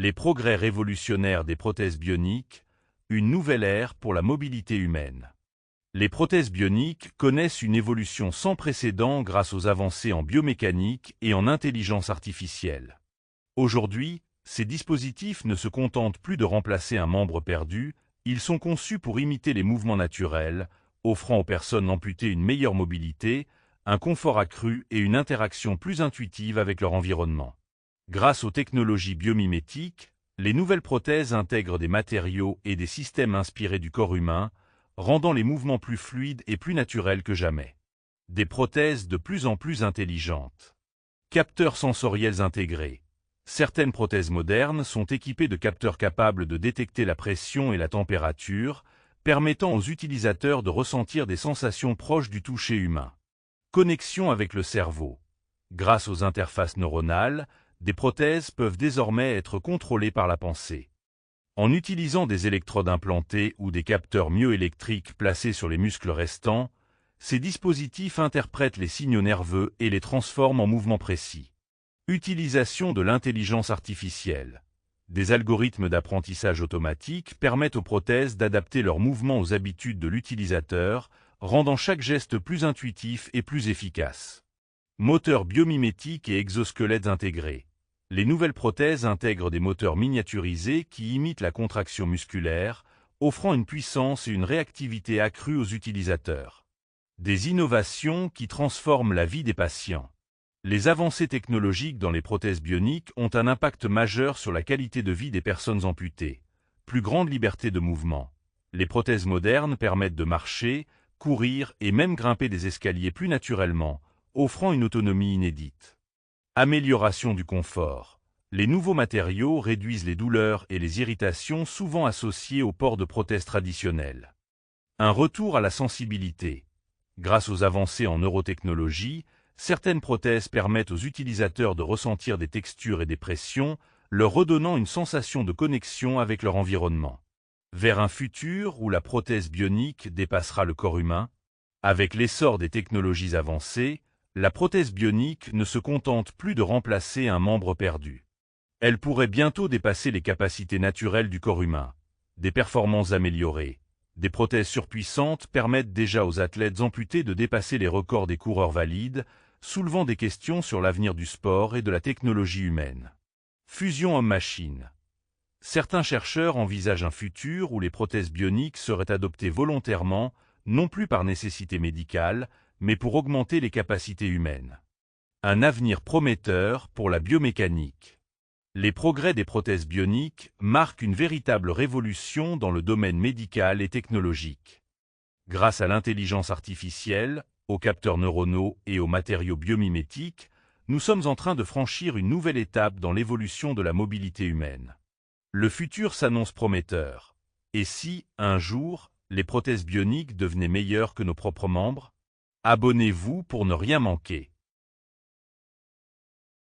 Les progrès révolutionnaires des prothèses bioniques, une nouvelle ère pour la mobilité humaine. Les prothèses bioniques connaissent une évolution sans précédent grâce aux avancées en biomécanique et en intelligence artificielle. Aujourd'hui, ces dispositifs ne se contentent plus de remplacer un membre perdu, ils sont conçus pour imiter les mouvements naturels, offrant aux personnes amputées une meilleure mobilité, un confort accru et une interaction plus intuitive avec leur environnement. Grâce aux technologies biomimétiques, les nouvelles prothèses intègrent des matériaux et des systèmes inspirés du corps humain, rendant les mouvements plus fluides et plus naturels que jamais. Des prothèses de plus en plus intelligentes. Capteurs sensoriels intégrés. Certaines prothèses modernes sont équipées de capteurs capables de détecter la pression et la température, permettant aux utilisateurs de ressentir des sensations proches du toucher humain. Connexion avec le cerveau. Grâce aux interfaces neuronales, des prothèses peuvent désormais être contrôlées par la pensée. En utilisant des électrodes implantées ou des capteurs myoélectriques placés sur les muscles restants, ces dispositifs interprètent les signaux nerveux et les transforment en mouvements précis. Utilisation de l'intelligence artificielle. Des algorithmes d'apprentissage automatique permettent aux prothèses d'adapter leurs mouvements aux habitudes de l'utilisateur, rendant chaque geste plus intuitif et plus efficace. Moteurs biomimétiques et exosquelettes intégrés. Les nouvelles prothèses intègrent des moteurs miniaturisés qui imitent la contraction musculaire, offrant une puissance et une réactivité accrues aux utilisateurs. Des innovations qui transforment la vie des patients. Les avancées technologiques dans les prothèses bioniques ont un impact majeur sur la qualité de vie des personnes amputées. Plus grande liberté de mouvement. Les prothèses modernes permettent de marcher, courir et même grimper des escaliers plus naturellement, offrant une autonomie inédite. Amélioration du confort. Les nouveaux matériaux réduisent les douleurs et les irritations souvent associées au port de prothèses traditionnelles. Un retour à la sensibilité. Grâce aux avancées en neurotechnologie, certaines prothèses permettent aux utilisateurs de ressentir des textures et des pressions, leur redonnant une sensation de connexion avec leur environnement. Vers un futur où la prothèse bionique dépassera le corps humain, avec l'essor des technologies avancées, la prothèse bionique ne se contente plus de remplacer un membre perdu. Elle pourrait bientôt dépasser les capacités naturelles du corps humain. Des performances améliorées. Des prothèses surpuissantes permettent déjà aux athlètes amputés de dépasser les records des coureurs valides, soulevant des questions sur l'avenir du sport et de la technologie humaine. Fusion homme-machine. Certains chercheurs envisagent un futur où les prothèses bioniques seraient adoptées volontairement, non plus par nécessité médicale, mais pour augmenter les capacités humaines. Un avenir prometteur pour la biomécanique. Les progrès des prothèses bioniques marquent une véritable révolution dans le domaine médical et technologique. Grâce à l'intelligence artificielle, aux capteurs neuronaux et aux matériaux biomimétiques, nous sommes en train de franchir une nouvelle étape dans l'évolution de la mobilité humaine. Le futur s'annonce prometteur. Et si, un jour, les prothèses bioniques devenaient meilleures que nos propres membres? Abonnez-vous pour ne rien manquer.